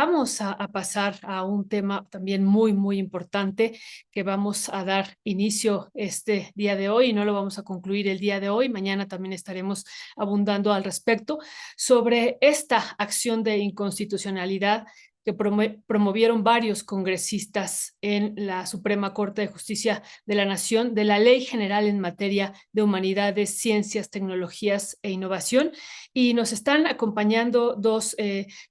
vamos a pasar a un tema también muy, muy importante que vamos a dar inicio este día de hoy y no lo vamos a concluir el día de hoy. Mañana también estaremos abundando al respecto sobre esta acción de inconstitucionalidad que promovieron varios congresistas en la Suprema Corte de Justicia de la Nación de la Ley General en materia de humanidades, ciencias, tecnologías e innovación. Y nos están acompañando dos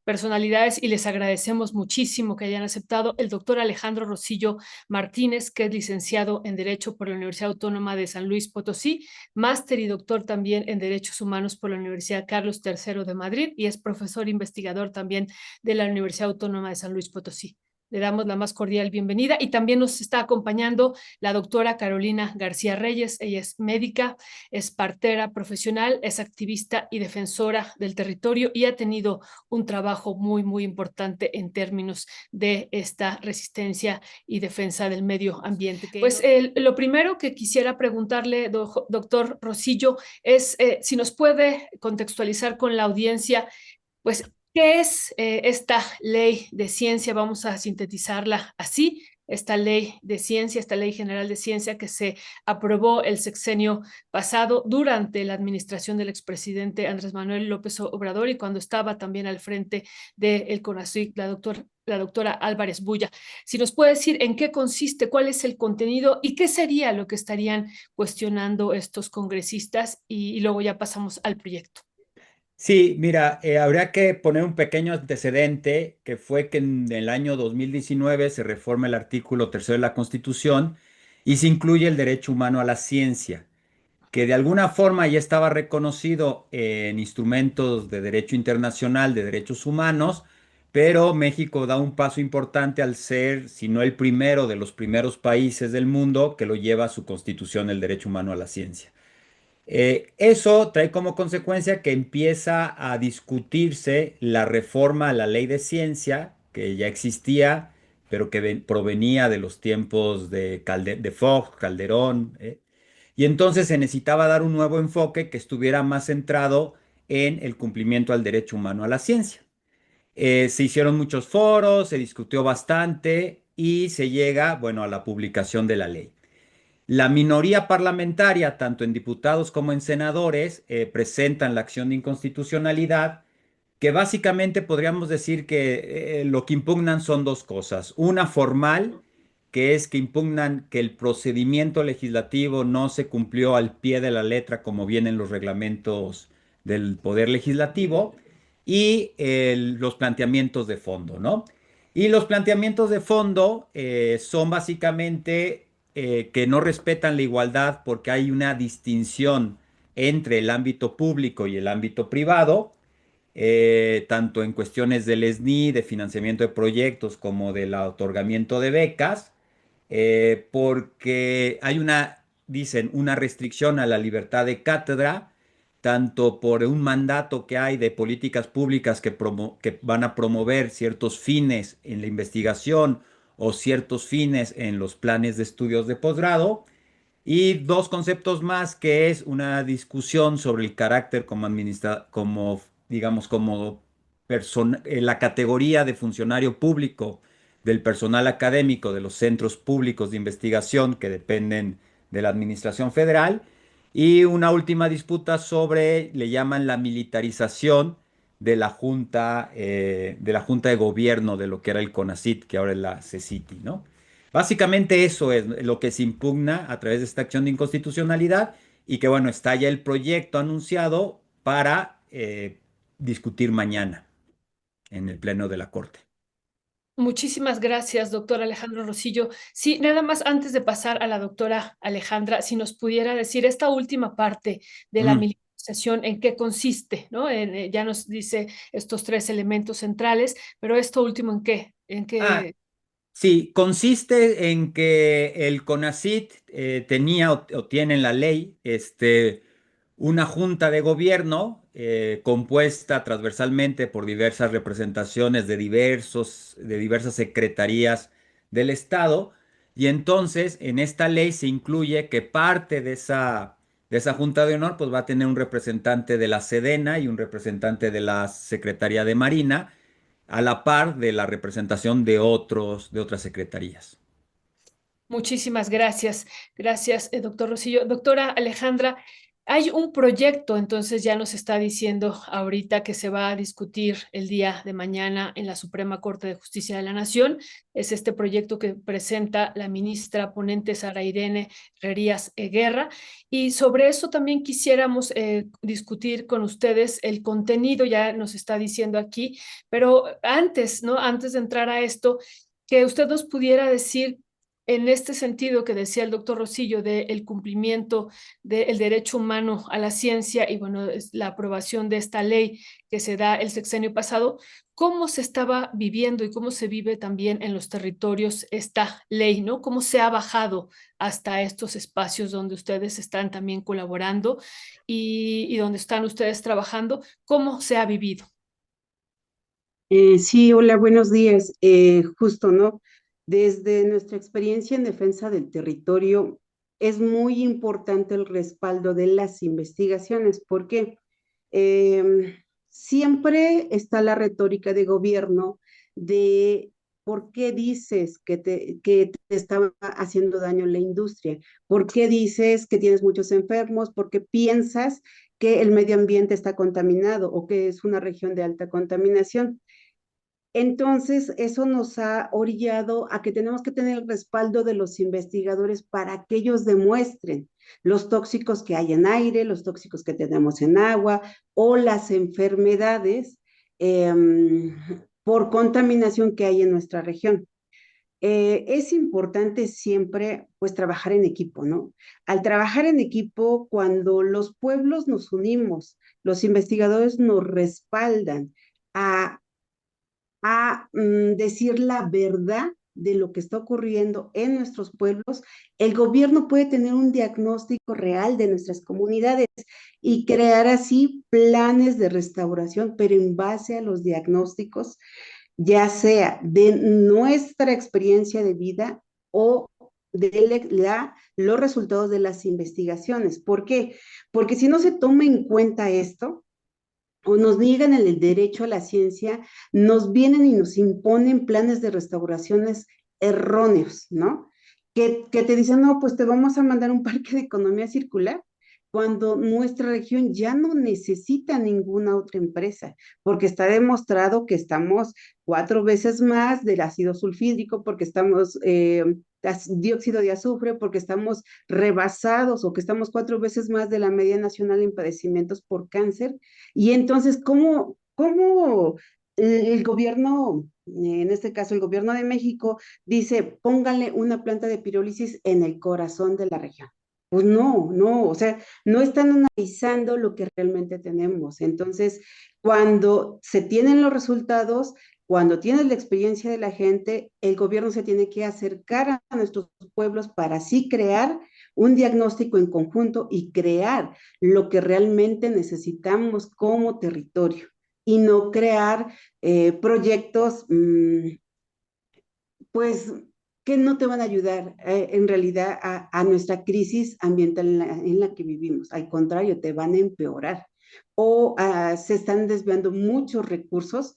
personalidades y les agradecemos muchísimo que hayan aceptado: el doctor Alejandro Rosillo Martínez, que es licenciado en Derecho por la Universidad Autónoma de San Luis Potosí, máster y doctor también en Derechos Humanos por la Universidad Carlos III de Madrid, y es profesor investigador también de la Universidad Autónoma de San Luis Potosí. Le damos la más cordial bienvenida y también nos está acompañando la doctora Carolina García Reyes. Ella es médica, es partera profesional, es activista y defensora del territorio y ha tenido un trabajo muy, muy importante en términos de esta resistencia y defensa del medio ambiente. Pues lo primero que quisiera preguntarle, doctor Rosillo, es si nos puede contextualizar con la audiencia, pues, ¿qué es esta ley de ciencia? Vamos a sintetizarla así: esta ley de ciencia, esta ley general de ciencia que se aprobó el sexenio pasado durante la administración del expresidente Andrés Manuel López Obrador y cuando estaba también al frente del CONACYT la doctora Álvarez Bulla. Si nos puede decir en qué consiste, cuál es el contenido y qué sería lo que estarían cuestionando estos congresistas, y luego ya pasamos al proyecto. Sí, mira, habría que poner un pequeño antecedente que fue que en el año 2019 se reforma el artículo tercero de la Constitución y se incluye el derecho humano a la ciencia, que de alguna forma ya estaba reconocido en instrumentos de derecho internacional de derechos humanos, pero México da un paso importante al ser, si no el primero, de los primeros países del mundo que lo lleva a su Constitución el derecho humano a la ciencia. Eso trae como consecuencia que empieza a discutirse la reforma a la ley de ciencia, que ya existía, pero que provenía de los tiempos de Fox, Calderón, y entonces se necesitaba dar un nuevo enfoque que estuviera más centrado en el cumplimiento al derecho humano a la ciencia. Se hicieron muchos foros, se discutió bastante y se llega, bueno, a la publicación de la ley. La minoría parlamentaria, tanto en diputados como en senadores, presentan la acción de inconstitucionalidad, que básicamente podríamos decir que lo que impugnan son dos cosas. Una formal, que es que impugnan que el procedimiento legislativo no se cumplió al pie de la letra como vienen los reglamentos del Poder Legislativo, y los planteamientos de fondo, ¿no? Y los planteamientos de fondo son básicamente que no respetan la igualdad porque hay una distinción entre el ámbito público y el ámbito privado, tanto en cuestiones del SNI, de financiamiento de proyectos, como del otorgamiento de becas, porque hay dicen, una restricción a la libertad de cátedra, tanto por un mandato que hay de políticas públicas que van a promover ciertos fines en la investigación o ciertos fines en los planes de estudios de posgrado, y dos conceptos más, que es una discusión sobre el carácter como digamos, la categoría de funcionario público del personal académico de los centros públicos de investigación que dependen de la Administración Federal, y una última disputa sobre, le llaman la militarización de la Junta de Gobierno de lo que era el CONACYT, que ahora es la CECITI, ¿no? Básicamente eso es lo que se impugna a través de esta acción de inconstitucionalidad, y que bueno, está ya el proyecto anunciado para discutir mañana en el Pleno de la Corte. Muchísimas gracias, doctor Alejandro Rosillo. Sí, nada más antes de pasar a la doctora Alejandra, si nos pudiera decir esta última parte de la Mm. militarización, en qué consiste, ¿no? Ya nos dice estos tres elementos centrales, pero esto último, ¿en qué? ¿En Ah, qué? sí, consiste en que el CONACYT tenía o tiene en la ley una junta de gobierno compuesta transversalmente por diversas representaciones de diversas secretarías del Estado, y entonces en esta ley se incluye que parte de esa junta de honor pues va a tener un representante de la Sedena y un representante de la Secretaría de Marina, a la par de la representación de otras secretarías. Muchísimas gracias. Gracias, doctor Rosillo. Doctora Alejandra, hay un proyecto, entonces ya nos está diciendo ahorita que se va a discutir el día de mañana en la Suprema Corte de Justicia de la Nación. Es este proyecto que presenta la ministra ponente Sara Irene Herrerías Guerra. Y sobre eso también quisiéramos discutir con ustedes el contenido, ya nos está diciendo aquí, pero antes, ¿no? Antes de entrar a esto, que usted nos pudiera decir en este sentido que decía el doctor Rosillo del cumplimiento del derecho humano a la ciencia y bueno, es la aprobación de esta ley que se da el sexenio pasado, cómo se estaba viviendo y cómo se vive también en los territorios esta ley, ¿no? Cómo se ha bajado hasta estos espacios donde ustedes están también colaborando y donde están ustedes trabajando, cómo se ha vivido. Sí, hola, buenos días. Justo, ¿no? Desde nuestra experiencia en defensa del territorio, es muy importante el respaldo de las investigaciones, porque siempre está la retórica de gobierno de por qué dices que te está haciendo daño la industria, por qué dices que tienes muchos enfermos, por qué piensas que el medio ambiente está contaminado o que es una región de alta contaminación. Entonces, eso nos ha orillado a que tenemos que tener el respaldo de los investigadores para que ellos demuestren los tóxicos que hay en aire, los tóxicos que tenemos en agua o las enfermedades eh, por contaminación que hay en nuestra región. Es importante siempre, pues, trabajar en equipo, ¿no? Al trabajar en equipo, cuando los pueblos nos unimos, los investigadores nos respaldan a decir la verdad de lo que está ocurriendo en nuestros pueblos, el gobierno puede tener un diagnóstico real de nuestras comunidades y crear así planes de restauración, pero en base a los diagnósticos, ya sea de nuestra experiencia de vida o de los resultados de las investigaciones. ¿Por qué? Porque si no se toma en cuenta esto, o nos niegan el derecho a la ciencia, nos vienen y nos imponen planes de restauraciones erróneos, ¿no? Que te dicen, no, pues te vamos a mandar un parque de economía circular, cuando nuestra región ya no necesita ninguna otra empresa, porque está demostrado que estamos 4 veces más del ácido sulfídrico, porque estamos dióxido de azufre, porque estamos rebasados o que estamos 4 veces más de la media nacional en padecimientos por cáncer. Y entonces, ¿cómo el gobierno, en este caso el gobierno de México, dice, póngale una planta de pirólisis en el corazón de la región? Pues no, no, o sea, no están analizando lo que realmente tenemos. Entonces, cuando se tienen los resultados, cuando tienes la experiencia de la gente, el gobierno se tiene que acercar a nuestros pueblos para así crear un diagnóstico en conjunto y crear lo que realmente necesitamos como territorio y no crear proyectos, pues, que no te van a ayudar en realidad a nuestra crisis ambiental en la que vivimos. Al contrario, te van a empeorar. O se están desviando muchos recursos.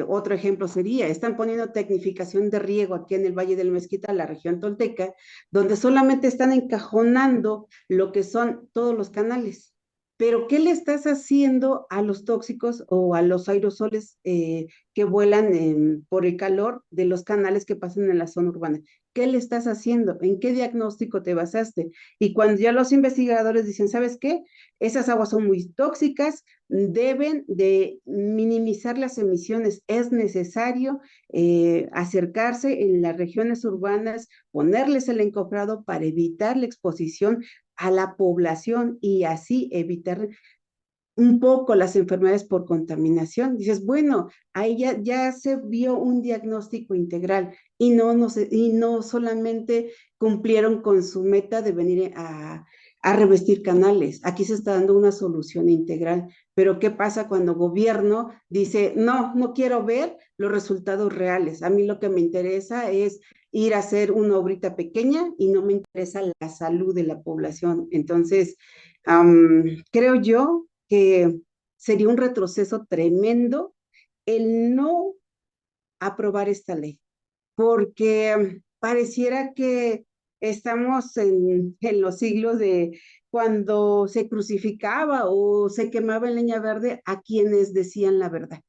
Otro ejemplo sería, están poniendo tecnificación de riego aquí en el Valle del Mezquita, la región tolteca, donde solamente están encajonando lo que son todos los canales. Pero, ¿qué le estás haciendo a los tóxicos o a los aerosoles que vuelan por el calor de los canales que pasan en la zona urbana? ¿Qué le estás haciendo? ¿En qué diagnóstico te basaste? Y cuando ya los investigadores dicen, ¿sabes qué? Esas aguas son muy tóxicas, deben de minimizar las emisiones. Es necesario acercarse en las regiones urbanas, ponerles el encofrado para evitar la exposición a la población y así evitar un poco las enfermedades por contaminación. Dices, bueno, ahí ya se vio un diagnóstico integral y no solamente cumplieron con su meta de venir a revestir canales. Aquí se está dando una solución integral. Pero ¿qué pasa cuando gobierno dice, no, no quiero ver los resultados reales? A mí lo que me interesa es ir a hacer una obrita pequeña y no me interesa la salud de la población. Entonces, creo yo que sería un retroceso tremendo el no aprobar esta ley, porque pareciera que estamos en los siglos de cuando se crucificaba o se quemaba en leña verde a quienes decían la verdad,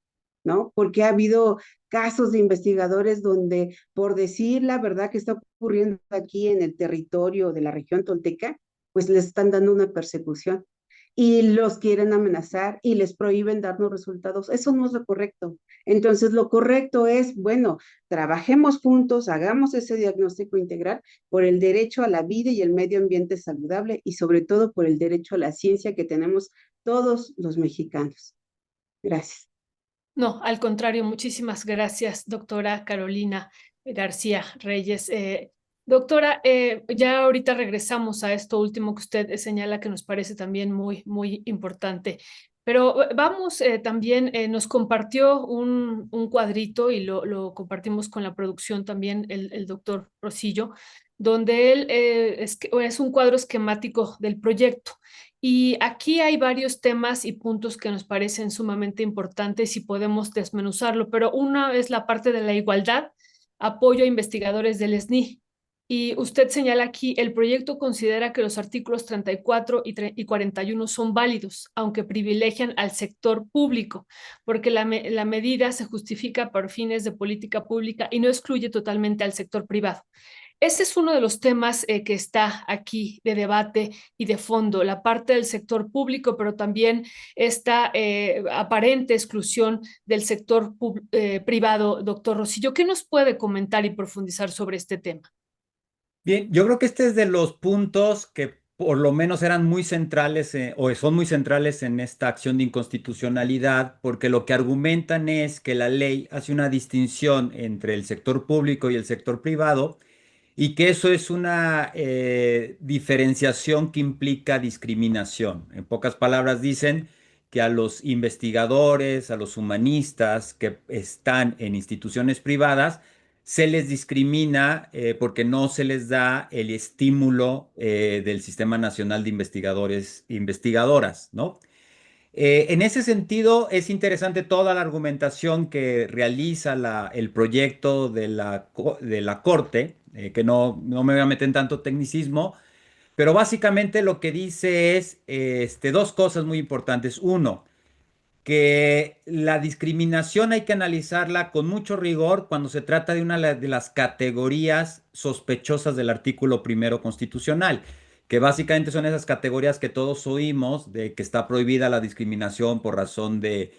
¿no? Porque ha habido casos de investigadores donde por decir la verdad que está ocurriendo aquí en el territorio de la región tolteca, pues les están dando una persecución y los quieren amenazar y les prohíben darnos resultados. Eso no es lo correcto. Entonces, lo correcto es, bueno, trabajemos juntos, hagamos ese diagnóstico integral por el derecho a la vida y el medio ambiente saludable y sobre todo por el derecho a la ciencia que tenemos todos los mexicanos. Gracias. No, al contrario, muchísimas gracias, doctora Carolina García Reyes. Doctora, ya ahorita regresamos a esto último que usted señala que nos parece también muy, muy importante. Pero vamos, también nos compartió un cuadrito y lo compartimos con la producción también, el doctor Rosillo, donde él es un cuadro esquemático del proyecto. Y aquí hay varios temas y puntos que nos parecen sumamente importantes y podemos desmenuzarlo, pero una es la parte de la igualdad, apoyo a investigadores del SNI. Y usted señala aquí, el proyecto considera que los artículos 34 y 41 son válidos, aunque privilegian al sector público, porque la medida se justifica por fines de política pública y no excluye totalmente al sector privado. Ese es uno de los temas que está aquí de debate y de fondo, la parte del sector público, pero también esta aparente exclusión del sector privado. Doctor Rosillo, ¿qué nos puede comentar y profundizar sobre este tema? Bien, yo creo que este es de los puntos que por lo menos eran muy centrales o son muy centrales en esta acción de inconstitucionalidad, porque lo que argumentan es que la ley hace una distinción entre el sector público y el sector privado y que eso es una diferenciación que implica discriminación. En pocas palabras, dicen que a los investigadores, a los humanistas que están en instituciones privadas, se les discrimina porque no se les da el estímulo del Sistema Nacional de Investigadores e Investigadoras, ¿no? En ese sentido, es interesante toda la argumentación que realiza el proyecto de la Corte, que no me voy a meter en tanto tecnicismo, pero básicamente lo que dice es dos cosas muy importantes. Uno, que la discriminación hay que analizarla con mucho rigor cuando se trata de una de las categorías sospechosas del artículo primero constitucional, que básicamente son esas categorías que todos oímos de que está prohibida la discriminación por razón de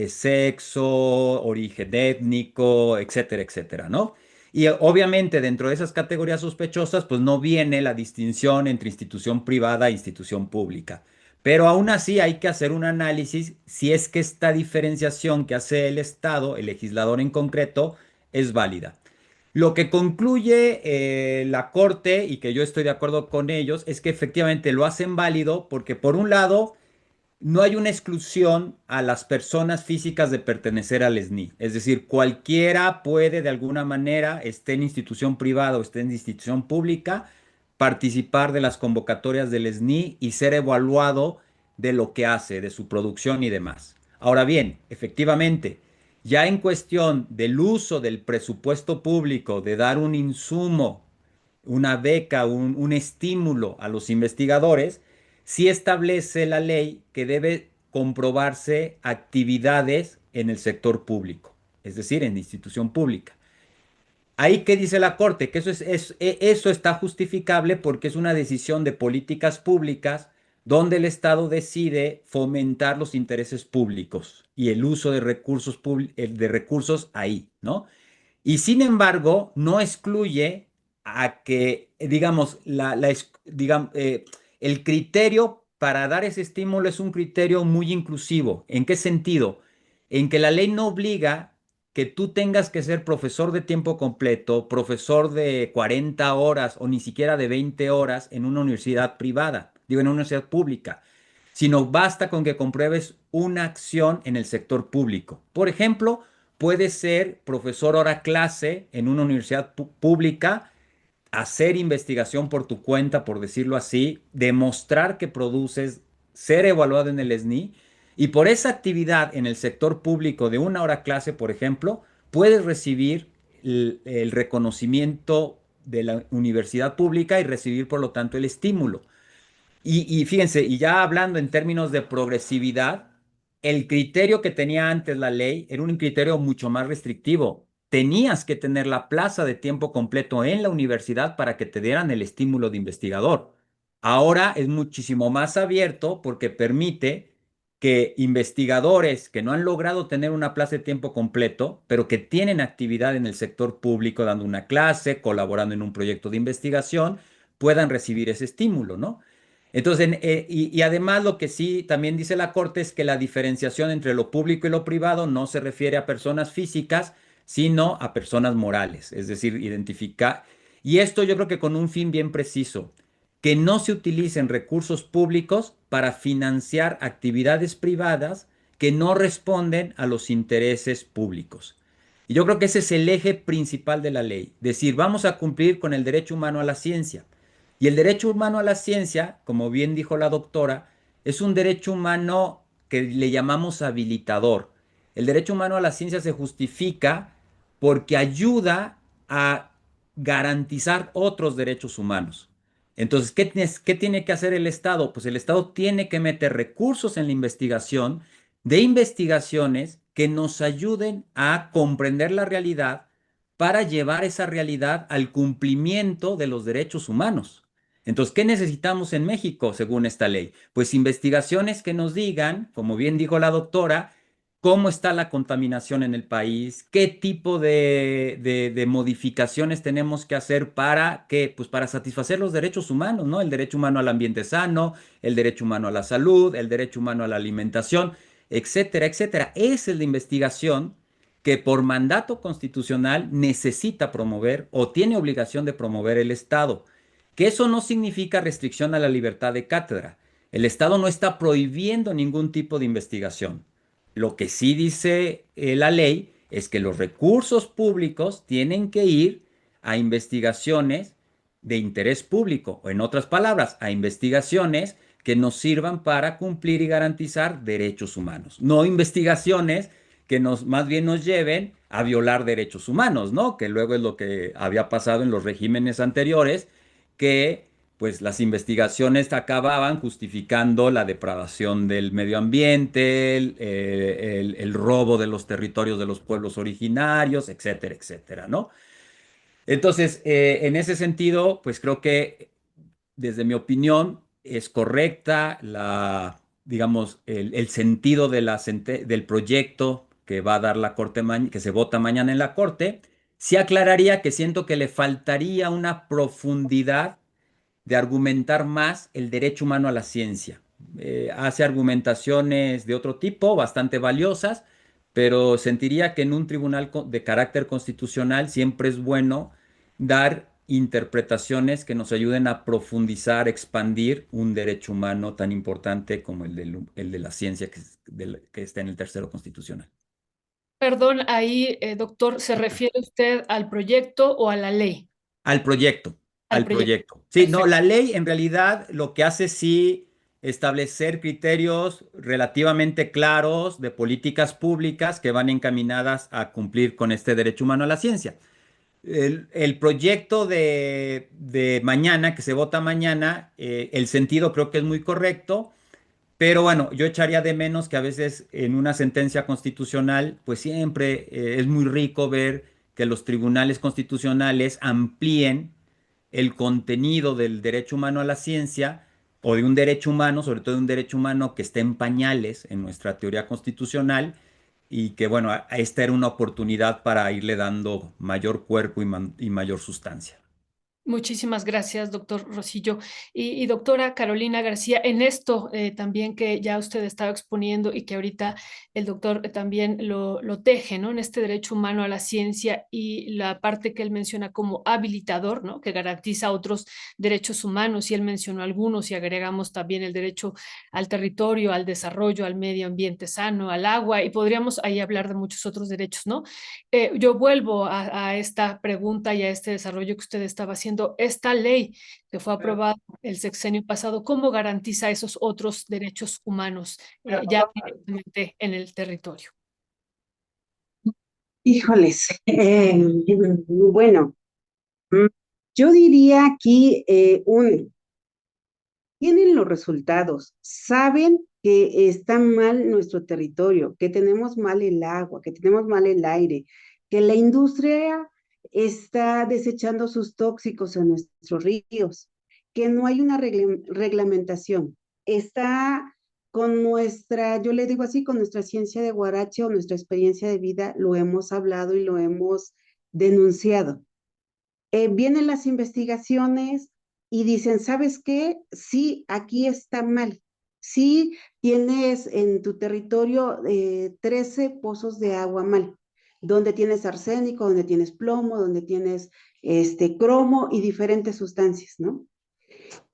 sexo, origen étnico, etcétera, etcétera, ¿no? Y obviamente dentro de esas categorías sospechosas, pues no viene la distinción entre institución privada e institución pública. Pero aún así hay que hacer un análisis si es que esta diferenciación que hace el Estado, el legislador en concreto, es válida. Lo que concluye la Corte, y que yo estoy de acuerdo con ellos, es que efectivamente lo hacen válido porque por un lado no hay una exclusión a las personas físicas de pertenecer al SNI. Es decir, cualquiera puede de alguna manera, esté en institución privada o esté en institución pública, participar de las convocatorias del SNI y ser evaluado de lo que hace, de su producción y demás. Ahora bien, efectivamente, ya en cuestión del uso del presupuesto público, de dar un insumo, una beca, un estímulo a los investigadores, sí establece la ley que debe comprobarse actividades en el sector público, es decir, en institución pública. Ahí que dice la Corte, que eso está justificable porque es una decisión de políticas públicas donde el Estado decide fomentar los intereses públicos y el uso de de recursos ahí, ¿no? Y sin embargo, no excluye a que, digamos, el criterio para dar ese estímulo es un criterio muy inclusivo. ¿En qué sentido? En que la ley no obliga que tú tengas que ser profesor de tiempo completo, profesor de 40 horas o ni siquiera de 20 horas en una universidad privada, digo, en una universidad pública, sino basta con que compruebes una acción en el sector público. Por ejemplo, puedes ser profesor hora clase en una universidad pública, hacer investigación por tu cuenta, por decirlo así, demostrar que produces, ser evaluado en el SNI Y por esa actividad en el sector público de 1 hora clase, por ejemplo, puedes recibir el reconocimiento de la universidad pública y recibir, por lo tanto, el estímulo. Y fíjense, y ya hablando en términos de progresividad, el criterio que tenía antes la ley era un criterio mucho más restrictivo. Tenías que tener la plaza de tiempo completo en la universidad para que te dieran el estímulo de investigador. Ahora es muchísimo más abierto porque permite que investigadores que no han logrado tener una plaza de tiempo completo, pero que tienen actividad en el sector público dando una clase, colaborando en un proyecto de investigación, puedan recibir ese estímulo, ¿no? Entonces, y además lo que sí también dice la Corte es que la diferenciación entre lo público y lo privado no se refiere a personas físicas, sino a personas morales, es decir, identificar. Y esto yo creo que con un fin bien preciso, que no se utilicen recursos públicos para financiar actividades privadas que no responden a los intereses públicos. Y yo creo que ese es el eje principal de la ley, decir, vamos a cumplir con el derecho humano a la ciencia. Y el derecho humano a la ciencia, como bien dijo la doctora, es un derecho humano que le llamamos habilitador. El derecho humano a la ciencia se justifica porque ayuda a garantizar otros derechos humanos. Entonces, ¿qué tiene que hacer el Estado? Pues el Estado tiene que meter recursos en la investigación de investigaciones que nos ayuden a comprender la realidad para llevar esa realidad al cumplimiento de los derechos humanos. Entonces, ¿qué necesitamos en México según esta ley? Pues investigaciones que nos digan, como bien dijo la doctora, cómo está la contaminación en el país, qué tipo de modificaciones tenemos que hacer para que, pues para satisfacer los derechos humanos, ¿no? El derecho humano al ambiente sano, el derecho humano a la salud, el derecho humano a la alimentación, etcétera, etcétera. Esa es la investigación que por mandato constitucional necesita promover o tiene obligación de promover el Estado. Que eso no significa restricción a la libertad de cátedra. El Estado no está prohibiendo ningún tipo de investigación. Lo que sí dice la ley es que los recursos públicos tienen que ir a investigaciones de interés público, o en otras palabras, a investigaciones que nos sirvan para cumplir y garantizar derechos humanos, no investigaciones que más bien nos lleven a violar derechos humanos, ¿no? Que luego es lo que había pasado en los regímenes anteriores, que pues las investigaciones acababan justificando la depravación del medio ambiente, el robo de los territorios de los pueblos originarios, etcétera, etcétera, ¿no? Entonces, en ese sentido, pues creo que desde mi opinión es correcta digamos, el sentido del proyecto que va a dar la Corte, que se vota mañana en la Corte. Sí aclararía que siento que le faltaría una profundidad de argumentar más el derecho humano a la ciencia. Hace argumentaciones de otro tipo, bastante valiosas, pero sentiría que en un tribunal de carácter constitucional siempre es bueno dar interpretaciones que nos ayuden a profundizar, expandir un derecho humano tan importante como el de la ciencia que está en el tercero constitucional. Perdón, ahí, doctor, ¿se refiere usted al proyecto o a la ley? Al proyecto, Al al proyecto. proyecto. Sí, no, Perfecto. la ley en realidad lo que hace es sí establecer criterios relativamente claros de políticas públicas que van encaminadas a cumplir con este derecho humano a la ciencia. El proyecto de mañana, que se vota mañana, el sentido creo que es muy correcto. Pero bueno, yo echaría de menos que a veces en una sentencia constitucional, pues siempre es muy rico ver que los tribunales constitucionales amplíen el contenido del derecho humano a la ciencia o de un derecho humano, sobre todo de un derecho humano que esté en pañales en nuestra teoría constitucional y que bueno, esta era una oportunidad para irle dando mayor cuerpo y mayor sustancia. Muchísimas gracias, doctor Rosillo. Y doctora Carolina García, en esto también que ya usted estaba exponiendo y que ahorita el doctor también lo teje, ¿no? En este derecho humano a la ciencia y la parte que él menciona como habilitador, ¿no? Que garantiza otros derechos humanos y él mencionó algunos y agregamos también el derecho al territorio, al desarrollo, al medio ambiente sano, al agua y podríamos ahí hablar de muchos otros derechos, ¿no? Yo vuelvo a esta pregunta y a este desarrollo que usted estaba haciendo diciendo, esta ley que fue aprobada el sexenio pasado, ¿cómo garantiza esos otros derechos humanos ya directamente en el territorio? Híjoles, bueno, mm, yo diría aquí, tienen los resultados, saben que está mal nuestro territorio, que tenemos mal el agua, que tenemos mal el aire, que la industria está desechando sus tóxicos en nuestros ríos, que no hay una reglamentación. Está con nuestra, yo le digo así, con nuestra ciencia de Guarache o nuestra experiencia de vida, lo hemos hablado y lo hemos denunciado. Vienen las investigaciones y dicen, ¿sabes qué? Sí, aquí está mal. Sí, tienes en tu territorio 13 pozos de agua mal, donde tienes arsénico, donde tienes plomo, donde tienes cromo y diferentes sustancias, ¿no?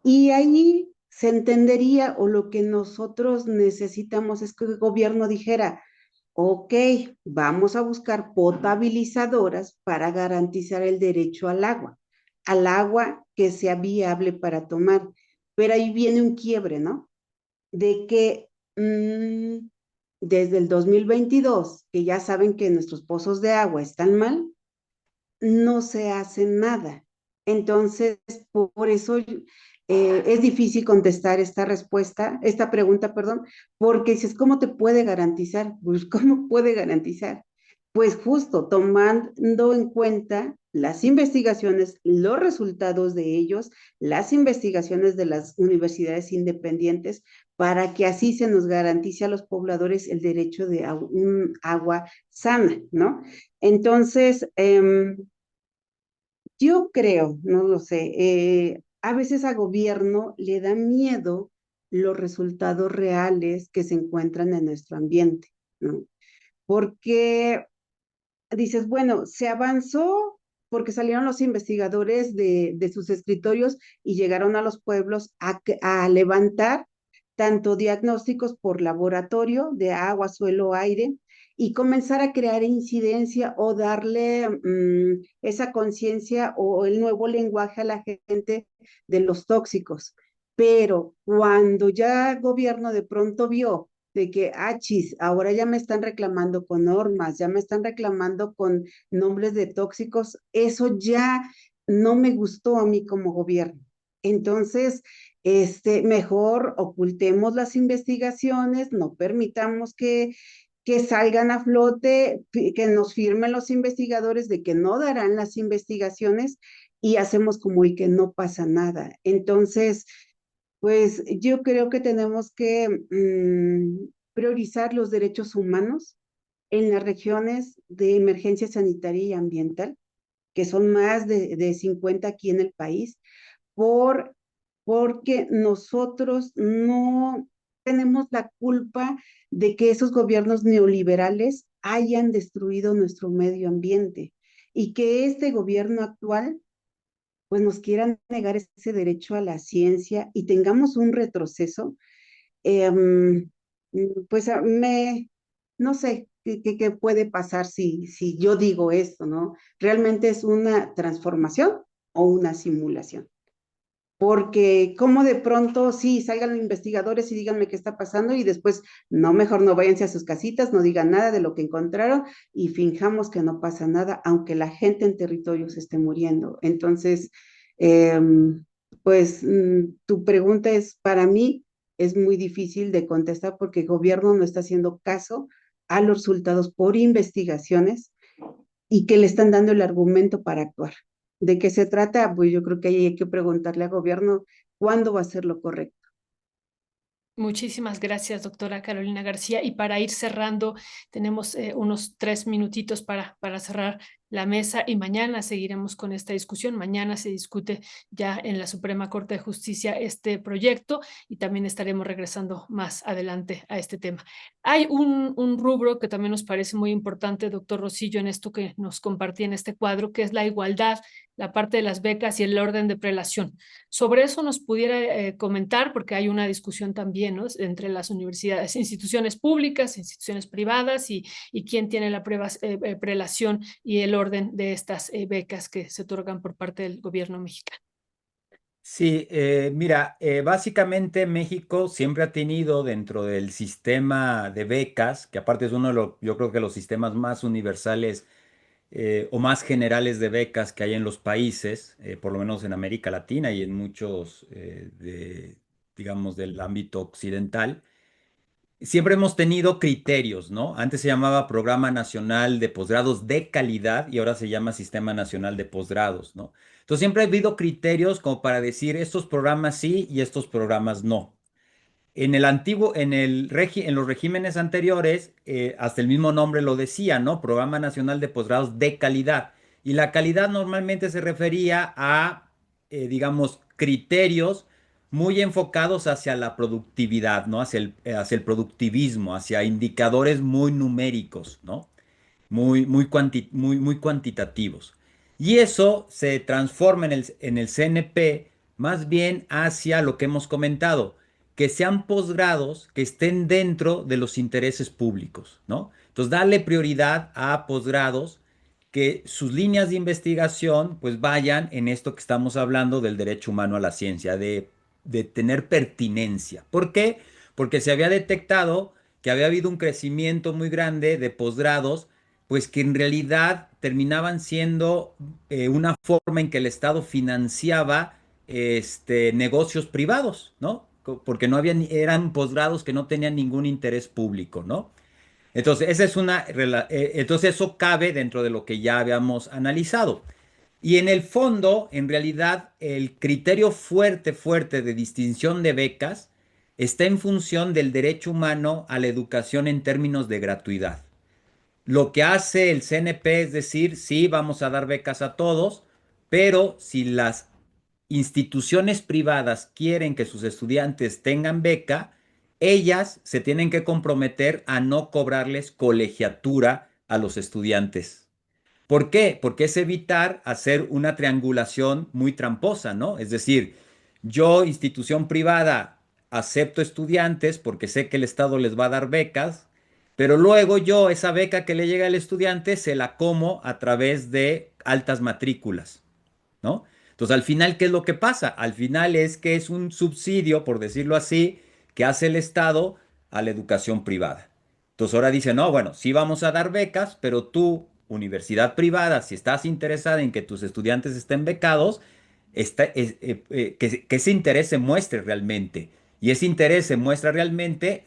Y ahí se entendería, o lo que nosotros necesitamos es que el gobierno dijera, ok, vamos a buscar potabilizadoras para garantizar el derecho al agua que sea viable para tomar. Pero ahí viene un quiebre, ¿no? De que desde el 2022, que ya saben que nuestros pozos de agua están mal, no se hace nada. Entonces, por eso es difícil contestar esta pregunta, perdón, porque dices, ¿cómo te puede garantizar? Pues, ¿cómo puede garantizar? Pues justo tomando en cuenta las investigaciones, los resultados de ellos, las investigaciones de las universidades independientes, para que así se nos garantice a los pobladores el derecho de un agua sana, ¿no? Entonces, yo creo, no lo sé, a veces al gobierno le da miedo los resultados reales que se encuentran en nuestro ambiente, ¿no? Porque dices, bueno, se avanzó porque salieron los investigadores de sus escritorios y llegaron a los pueblos a levantar tanto diagnósticos por laboratorio de agua, suelo, aire, y comenzar a crear incidencia o darle esa conciencia o el nuevo lenguaje a la gente de los tóxicos. Pero cuando ya el gobierno de pronto vio de que, chis, ahora ya me están reclamando con normas, ya me están reclamando con nombres de tóxicos, eso ya no me gustó a mí como gobierno. Entonces, mejor ocultemos las investigaciones, no permitamos que salgan a flote, que nos firmen los investigadores de que no darán las investigaciones y hacemos como y que no pasa nada. Entonces, pues yo creo que tenemos que priorizar los derechos humanos en las regiones de emergencia sanitaria y ambiental, que son más de 50 aquí en el país, porque nosotros no tenemos la culpa de que esos gobiernos neoliberales hayan destruido nuestro medio ambiente y que este gobierno actual pues nos quieran negar ese derecho a la ciencia y tengamos un retroceso, pues no sé qué puede pasar si yo digo esto, ¿no? ¿Realmente es una transformación o una simulación? Porque como de pronto, sí, salgan los investigadores y díganme qué está pasando y después, no, mejor no váyanse a sus casitas, no digan nada de lo que encontraron y finjamos que no pasa nada, aunque la gente en territorio se esté muriendo. Entonces, eh, pues tu pregunta es, para mí, es muy difícil de contestar porque el gobierno no está haciendo caso a los resultados por investigaciones y que le están dando el argumento para actuar. ¿De qué se trata? Pues yo creo que ahí hay que preguntarle al gobierno cuándo va a ser lo correcto. Muchísimas gracias, doctora Carolina García. Y para ir cerrando, tenemos unos 3 minutitos para cerrar la mesa y mañana seguiremos con esta discusión. Mañana se discute ya en la Suprema Corte de Justicia este proyecto y también estaremos regresando más adelante a este tema. Hay un rubro que también nos parece muy importante, doctor Rosillo, en esto que nos compartía en este cuadro, que es la igualdad, la parte de las becas y el orden de prelación. Sobre eso nos pudiera comentar, porque hay una discusión también, ¿no?, entre las universidades, instituciones públicas, instituciones privadas y quién tiene la prelación y el orden de estas becas que se otorgan por parte del gobierno mexicano. Sí, mira, básicamente México siempre ha tenido dentro del sistema de becas, que aparte es uno de los, yo creo que los sistemas más universales o más generales de becas que hay en los países, por lo menos en América Latina y en muchos, digamos, del ámbito occidental. Siempre hemos tenido criterios, ¿no? Antes se llamaba Programa Nacional de Posgrados de Calidad y ahora se llama Sistema Nacional de Posgrados, ¿no? Entonces siempre ha habido criterios como para decir estos programas sí y estos programas no. En el antiguo, en los regímenes anteriores, hasta el mismo nombre lo decía, ¿no? Programa Nacional de Posgrados de Calidad. Y la calidad normalmente se refería a, digamos, criterios muy enfocados hacia la productividad, ¿no? Hacia el productivismo, hacia indicadores muy numéricos, ¿no? Muy cuantitativos. Y eso se transforma en el CNP más bien hacia lo que hemos comentado, que sean posgrados que estén dentro de los intereses públicos, ¿no? Entonces, darle prioridad a posgrados que sus líneas de investigación pues vayan en esto que estamos hablando del derecho humano a la ciencia, de tener pertinencia. ¿Por qué? Porque se había detectado que había habido un crecimiento muy grande de posgrados pues que en realidad terminaban siendo una forma en que el Estado financiaba negocios privados, ¿no? Porque no habían, eran posgrados que no tenían ningún interés público, ¿no? Entonces, entonces eso cabe dentro de lo que ya habíamos analizado. Y en el fondo, en realidad, el criterio fuerte de distinción de becas está en función del derecho humano a la educación en términos de gratuidad. Lo que hace el CNP es decir, sí, vamos a dar becas a todos, pero si las instituciones privadas quieren que sus estudiantes tengan beca, ellas se tienen que comprometer a no cobrarles colegiatura a los estudiantes. ¿Por qué? Porque es evitar hacer una triangulación muy tramposa, ¿no? Es decir, yo, institución privada, acepto estudiantes porque sé que el Estado les va a dar becas, pero luego yo esa beca que le llega al estudiante se la como a través de altas matrículas, ¿no? Entonces, al final, ¿qué es lo que pasa? Al final es que es un subsidio, por decirlo así, que hace el Estado a la educación privada. Entonces, ahora dice, no, bueno, sí vamos a dar becas, pero tú, universidad privada, si estás interesada en que tus estudiantes estén becados, que ese interés se muestre realmente. Y ese interés se muestra realmente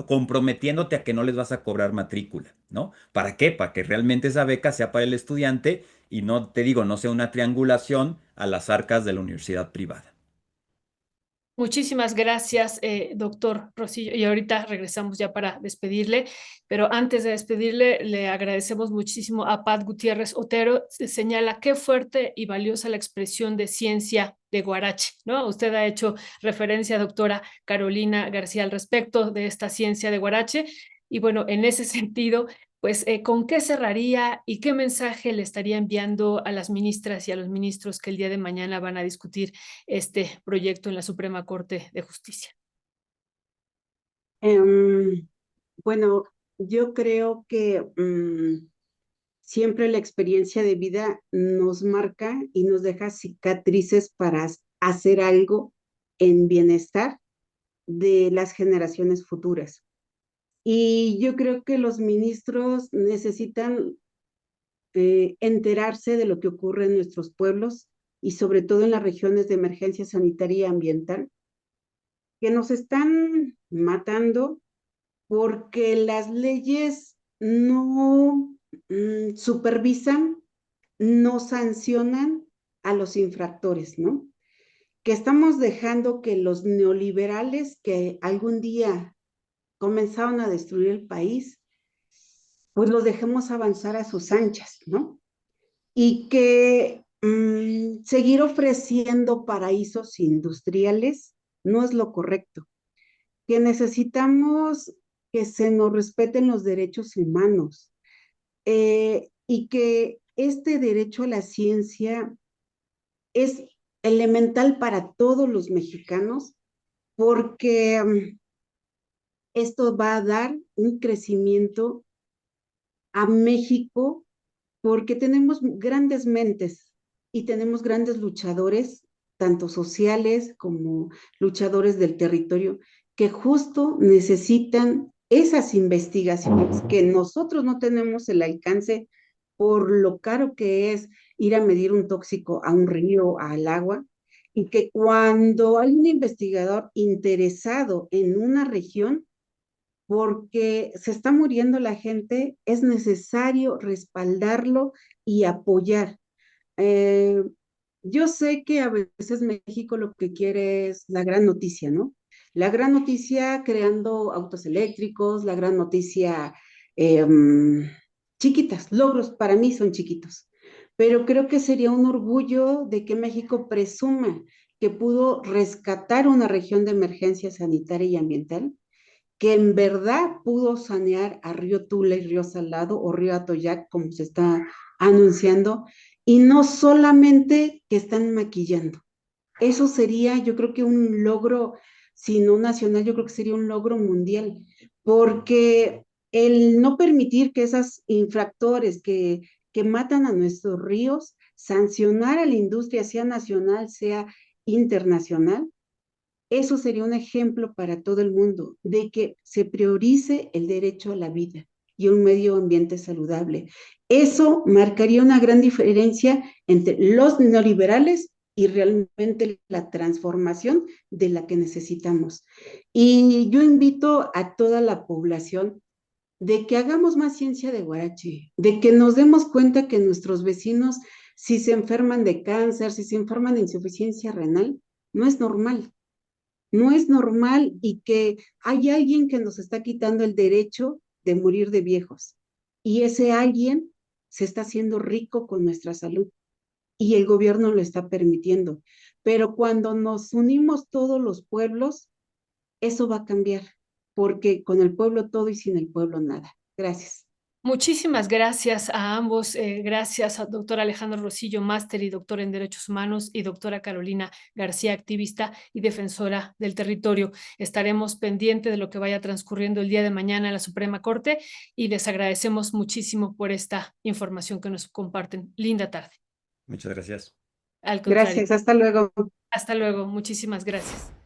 comprometiéndote a que no les vas a cobrar matrícula, ¿no? ¿Para qué? Para que realmente esa beca sea para el estudiante y no, te digo, no sea una triangulación a las arcas de la universidad privada. Muchísimas gracias, doctor Rosillo. Y ahorita regresamos ya para despedirle, pero antes de despedirle, le agradecemos muchísimo a Pat Gutiérrez Otero. Se señala qué fuerte y valiosa la expresión de ciencia de Guarache, ¿no? Usted ha hecho referencia, doctora Carolina García, al respecto de esta ciencia de Guarache. Y bueno, en ese sentido, pues, ¿con qué cerraría y qué mensaje le estaría enviando a las ministras y a los ministros que el día de mañana van a discutir este proyecto en la Suprema Corte de Justicia? Em, bueno, yo creo que siempre la experiencia de vida nos marca y nos deja cicatrices para hacer algo en bienestar de las generaciones futuras. Y yo creo que los ministros necesitan enterarse de lo que ocurre en nuestros pueblos y sobre todo en las regiones de emergencia sanitaria y ambiental, que nos están matando porque las leyes no supervisan, no sancionan a los infractores, ¿no? Que estamos dejando que los neoliberales que algún día comenzaron a destruir el país, pues los dejemos avanzar a sus anchas, ¿no? Y que seguir ofreciendo paraísos industriales no es lo correcto, que necesitamos que se nos respeten los derechos humanos y que este derecho a la ciencia es elemental para todos los mexicanos porque esto va a dar un crecimiento a México porque tenemos grandes mentes y tenemos grandes luchadores, tanto sociales como luchadores del territorio, que justo necesitan esas investigaciones que nosotros no tenemos el alcance por lo caro que es ir a medir un tóxico a un río, al agua, y que cuando hay un investigador interesado en una región, porque se está muriendo la gente, es necesario respaldarlo y apoyar. Eh, yo sé que a veces México lo que quiere es la gran noticia, ¿no? La gran noticia creando autos eléctricos, la gran noticia eh, chiquitas, logros para mí son chiquitos, pero creo que sería un orgullo de que México presuma que pudo rescatar una región de emergencia sanitaria y ambiental, que en verdad pudo sanear a Río Tula y Río Salado o Río Atoyac, como se está anunciando, y no solamente que están maquillando. Eso sería, yo creo que un logro, si no nacional, yo creo que sería un logro mundial, porque el no permitir que esos infractores que matan a nuestros ríos, sancionar a la industria, sea nacional, sea internacional, eso sería un ejemplo para todo el mundo de que se priorice el derecho a la vida y un medio ambiente saludable. Eso marcaría una gran diferencia entre los neoliberales y realmente la transformación de la que necesitamos. Y yo invito a toda la población de que hagamos más ciencia de Guarache, de que nos demos cuenta que nuestros vecinos, si se enferman de cáncer, si se enferman de insuficiencia renal, no es normal. No es normal y que hay alguien que nos está quitando el derecho de morir de viejos. Y ese alguien se está haciendo rico con nuestra salud y el gobierno lo está permitiendo. Pero cuando nos unimos todos los pueblos, eso va a cambiar, porque con el pueblo todo y sin el pueblo nada. Gracias. Muchísimas gracias a ambos. Gracias a doctor Alejandro Rosillo, máster y doctor en Derechos Humanos, y doctora Carolina García, activista y defensora del territorio. Estaremos pendientes de lo que vaya transcurriendo el día de mañana en la Suprema Corte y les agradecemos muchísimo por esta información que nos comparten. Linda tarde. Muchas gracias. Al contrario. Gracias, hasta luego. Hasta luego. Muchísimas gracias.